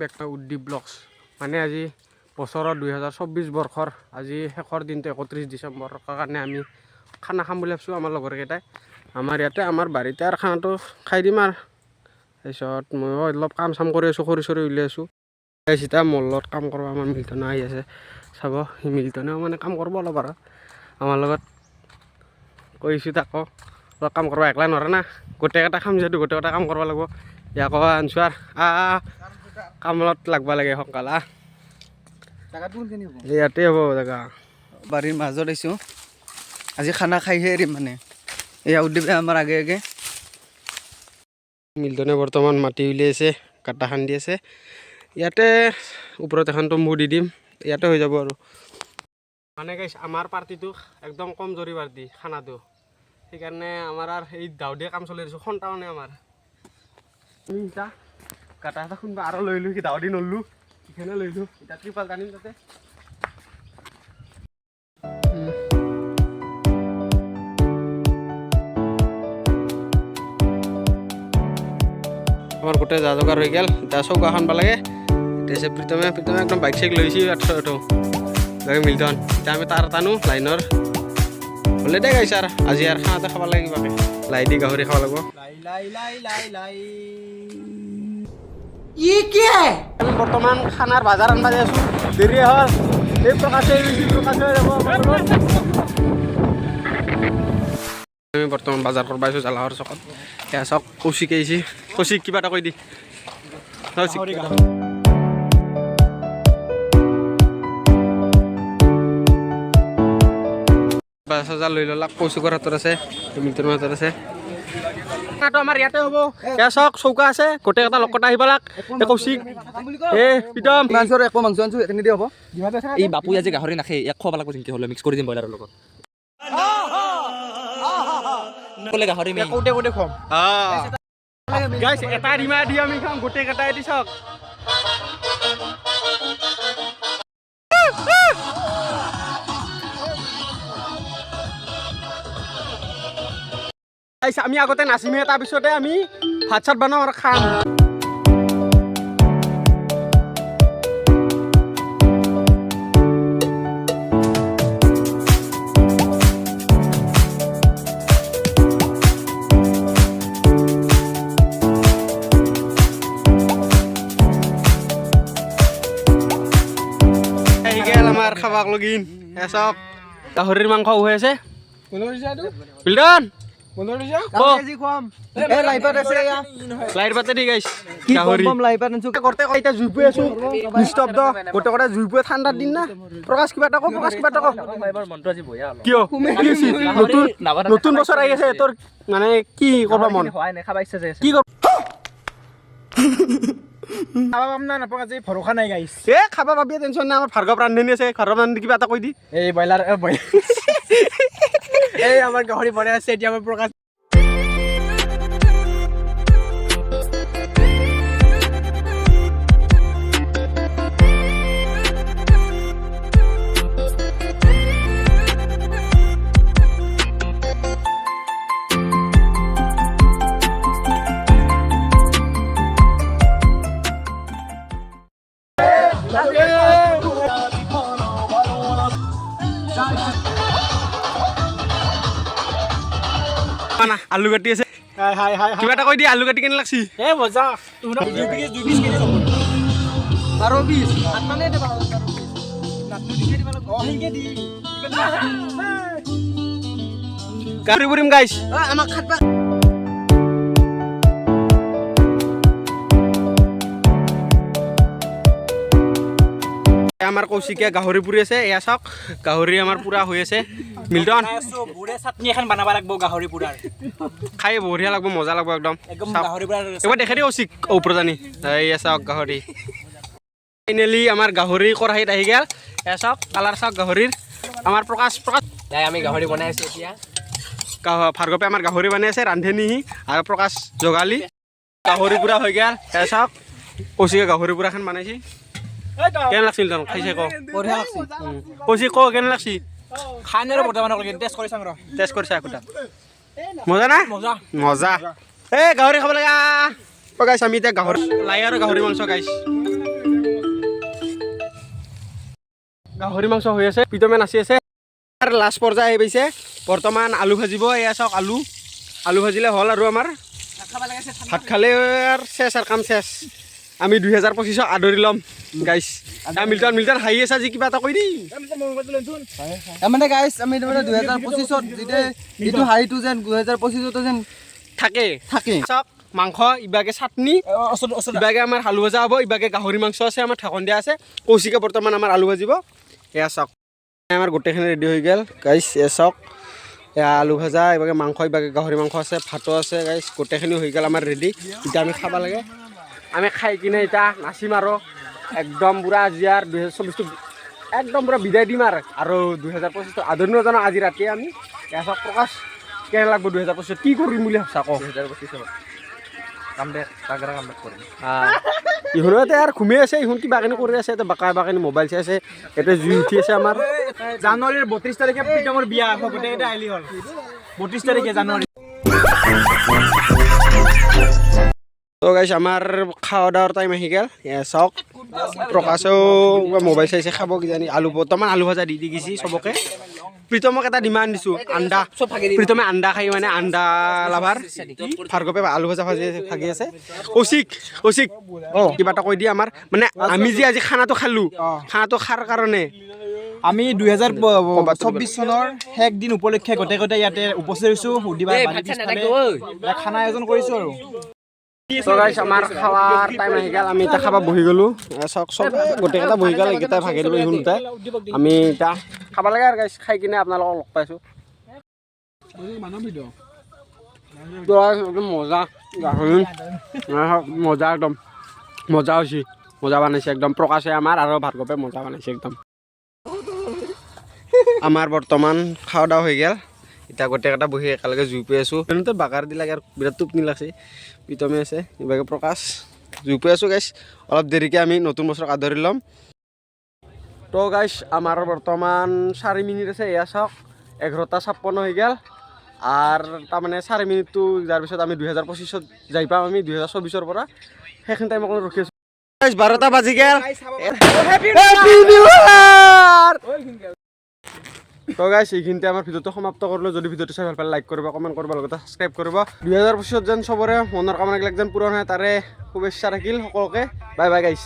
back to Uddip blogs মানে আজি বছৰৰ 2024 বৰ্ষৰ আজি শেষৰ দিনটো 31 ডিচেম্বৰৰ কাৰণে আমি খানা খাম বুলি ভাবিছোঁ আমাৰ লগৰ কেইটাই আমাৰ ইয়াতে আমাৰ বাৰীতে আৰু খানাটো খাই দিম আৰু তাৰপিছত ময়ো অলপ কাম চাম কৰি আছোঁ খৰি চৰি উলিয়াই আছোঁ এতিয়া মোৰ লগত কাম কৰিব আমাৰ মিল্টন আহি আছে চাব সি মিল্টনেও মানে কাম কৰিব অলপ আৰু আমাৰ লগত কৈছোঁ তাকো অলপ কাম কৰিব একলা নোৱাৰে না গোটেইকেইটা খাম যিহেতু গোটেইকেইটা কাম কৰিব লাগিব ইয়াক আনছোঁ আৰু কামত লাগবা লাগে সোনকাল ইয়াতে হ'ব জেগা বাৰীৰ মাজত আহিছোঁ আজি খানা খাইহে এৰিম মানে এয়া উদ্দীপে আমাৰ আগে আগে মিল্টনে বৰ্তমান মাটি উলিয়াইছে কাটা খান্দি আছে ইয়াতে ওপৰত এখনটো মোৰ দি দিম ইয়াতে হৈ যাব আৰু মানে গাইছ আমাৰ পাৰ্টিটো একদম কমজোৰি পাৰ্টি খানাটো সেইকাৰণে আমাৰ আৰু এই দাউদিয়ে কাম চলি দিছোঁ সন্তাও নাই আমাৰ এতিয়া কাটা এটা শুনবা আৰু লৈ লো কি দাউদি নললোঁ সেইখানে লৈছোঁ এতিয়া ত্ৰিপাল টানিম তাতে আমাৰ গোটেই যা যোগাৰ হৈ গ'ল এতিয়া চৌকা খানবা লাগে এতিয়া প্ৰীতমে একদম বাইক চাইক লৈছে উঠো বাকী মিল্টন এতিয়া আমি তাৰ টানো লাইনৰ হ'লে দে গাইছে আৰু আজি আৰু খানাতে খাব লাগে কিবাকে লাই দি গাহৰি খাব লাগিব আমি বৰ্তমান খানাৰ বাজাৰ আনবা যাই আছোঁ দেৰি হ'ল এই প্ৰকাশে আমি বৰ্তমান বাজাৰ কৰিব আহিছোঁ জালাহৰ চকত এয়া চক কৌশিক আহিছে কৌশিক কিবা এটা কৈ দি বাজাৰ লৈ ল'লাক কৌশিকৰ হাতত আছে মিল্টনৰ হাতত আছে আমাৰ ইয়াতে হ'ব এয়া চক চৌকা আছে গোটেইকেইটা লগতে আহিব লাগ কৌশিক প্ৰীতম একো মাংস আনছো এখিনি দি হ'ব এই বাপু আজি গাহৰি নাখে ইয়াক খোৱাব লাগিব যেনেকৈ হ'লে মিক্স কৰি দিম ব্ৰইলাৰৰ লগত ক'লে গাহৰি মেইন কোটে খুৱাম গাইছ এটা ৰিমা দি আমি খাম গোটেইকেইটাই দি চাওক আমি আগতে নাচিমে তাৰপিছতে আমি ভাত চাত বনাওঁ আৰু খাম আমাৰ খাবাক লগিন এচক গাহৰিৰ মাংস হৈ আছে মিল্টন লাইট পাতে দি গাইছ গাহৰি কৰতে এতিয়া জুই পুই আছো নিস্তব্ধ গোটেই কথা জুই পুই ঠাণ্ডাৰ দিন না প্ৰকাশ কিবা এটা কওক কিয় নতুন বছৰ আহি আছে তোৰ মানে কি কৰবা মন কি ভৰসা নাই গাইছ খাবা পাবি টেনশ্যন নাই আমাৰ ভাৰ্গৱ ৰান্ধনি আছে ঘৰৰ ৰান্ধনি কিবা এটা কৈ দি এই ব্ৰইলাৰ এই আমাৰ গাহৰি বনাই আছে এতিয়া আমাৰ প্ৰকাশ আলু কাটি আছে কিবা এটা কৈ দি আলু কাটি কেনে লাগছি মজা গাহৰি পুৰিম গাইছ আমাক খাটবা আমাৰ কৌশিকে গাহৰি পুৰি আছে এয়া চাওক গাহৰি আমাৰ পুৰা হৈ আছে মিল্টন বুঢ়ে চাটনি এখন বনাব লাগিব গাহৰি পুৰাৰ খাই বঢ়িয়া লাগব মজা লাগব একদম গাহৰি পুৰাৰ এবাৰ দেখে দি কৌশিক ওপৰজানি এয়া চাওক গাহৰি ফাইনেলি আমাৰ গাহৰি কৰাহীত আহি গ'ল এয়া চাওক কালাৰ চাওক গাহৰিৰ আমাৰ প্ৰকাশ আমি গাহৰি বনাই আছোঁ এতিয়া ভাৰ্গৱে আমাৰ গাহৰি বনাই আছে ৰান্ধনি আৰু প্ৰকাশ জগালি গাহৰি পুৰা হৈ গ'ল এয়া চাওক কৌশিকে গাহৰি পুৰাখন বনাইছে কেনে লাগছিল তখন খাইছে ক বঢ়িয়া লাগছে কৌশিক ক কেনে লাগছি খাই আৰু বৰ্তমান টেষ্ট কৰি চাং ৰ টেষ্ট কৰিছে একোটা মজা না মজা মজা এই গাহৰি খাব লাগে গাইছ আমি এতিয়া গাহৰি লাই আৰু গাহৰি মাংস গাইছ গাহৰি মাংস হৈ আছে প্ৰীতমে নাচি আছে আৰু লাষ্ট পৰ্যায় আহি পাইছে বৰ্তমান আলু ভাজিব এয়া চাওক আলু ভাজিলে হ'ল আৰু আমাৰ ভাত খালে আৰু চেছ আৰু কাম চেছ আমি 2025 আদৰি ল'ম গাইছ মিল্টন হাঁহি আছে আজি কিবা এটা কৈ দি মানে গাইছ আমি তাৰমানে 2025ত যেতিয়া এইটো হাইটো যেন 2025ত যেন থাকে চাওক মাংস ইবাগে চাটনি ইবাগে আমাৰ আলু ভাজা হ'ব ইবাগে গাহৰি মাংস আছে আমাৰ ঠেকন দিয়া আছে কৌশিকে বৰ্তমান আমাৰ আলু ভাজিব এয়া চাওক আমাৰ গোটেইখিনি ৰেডি হৈ গ'ল গাইছ এয়া চাওক এয়া আলু ভাজা ইবাগে মাংস ইবাগে গাহৰি মাংস আছে ভাতো আছে গাইছ গোটেইখিনি হৈ গ'ল আমাৰ ৰেডি এতিয়া আমি খাব লাগে আমি খাই কিনে এতিয়া নাচিম আৰু একদম পুৰা আজি আৰু 2024টো একদম পুৰা বিদায় দিম আৰু 2025টো আদৰণি জানো আজি ৰাতি আমি এয়া চাওক প্ৰকাশ কেনে লাগব 2025 কি কৰিম বুলি ভাবছা কওক 2025 কামবেক তাগৰা কামবেক কৰিম ইহঁতে আৰু ঘুমি আছে ইহঁত কিবা কিনি কৰি আছে বাকানি মোবাইল চাই আছে এতিয়া জুই উঠি আছে আমাৰ জানুৱাৰীৰ 32 তাৰিখে প্ৰীতমৰ বিয়া গোটেইকেইটা আহিলি হ'ল 32 তাৰিখে জানুৱাৰী তো গাইছ আমাৰ খাওয়া দাওয়াৰ টাইম আহি গ'ল চাওক প্ৰকাশেও মোবাইল চাইছে খাব কিজানি বৰ্তমান আলু ভাজা দি গৈছি চবকে প্ৰীতমক এটা ডিমাণ্ড দিছোঁ আণ্ডা প্ৰীতমে আণ্ডা খাই মানে আণ্ডা লাভাৰ ভাৰ্গৱে আলু ভাজা ভাগি আছে কৌশিক কিবা এটা কৈ দিয়ে আমাৰ মানে আমি যে আজি খানাটো খালোঁ খানাটো খাৰ কাৰণে আমি 2024 চনৰ শেষ দিন উপলক্ষে গোটেইকেইটা ইয়াতে উপস্থিত হৈছোঁ সুধিবা খানা আয়োজন কৰিছোঁ আৰু তো গাইছ আমাৰ খাৱাৰ টাইম আহি গ'ল আমি এতিয়া খাব বহি গ'লোঁ চব গোটেইকেইটা বহি গ'ল এইকেইটাই ভাগি দিব ইহঁত দুটাই আমি এতিয়া খাব লাগে আৰু গাইছ খাই কিনে আপোনালোকক লগ পাইছোঁ একদম মজা গাহৰি মজা একদম মজা হৈছে মজা বনাইছে একদম প্ৰকাশে আমাৰ আৰু ভাৰ্গৱে মজা বনাইছে একদম আমাৰ বৰ্তমান খাওয়া দাওয়া হৈ গ'ল এতিয়া গোটেইকেইটা বহি একেলগে জুই পাই আছোঁ সিহঁতে বাগাৰ দিলাক আৰু বিৰাট টোপনি লাগছে প্ৰীতমে আছে ইভাগে প্ৰকাশ জুই পাই আছোঁ গাইছ অলপ দেৰিকৈ আমি নতুন বছৰক আদৰি ল'ম তো গাইছ আমাৰ বৰ্তমান 4 মিনিট আছে এয়া চাওক 11:56 হৈ গ'ল আৰু তাৰমানে 4 মিনিটটো যাৰ পিছত আমি 2025ত যাই পাম আমি 2024ৰ পৰা সেইখিনি টাইম অকণ ৰখি আছোঁ গাইছ 12টা বাজি গ'ল হেপী নিউ ইয়াৰ তো গাইছ এইখিনিতে আমাৰ ভিডিঅ'টো সমাপ্ত কৰিলোঁ যদি ভিডিঅ'টো চাই ভাল পালে লাইক কৰিব কমেণ্ট কৰিব লগতে ছাবস্ক্ৰাইব কৰিব 2025ত যেন চবৰে মনৰ কামনাবিলাক যেন পূৰণ হয় তাৰে শুভেচ্ছা থাকিল সকলোকে বাই বাই গাইছ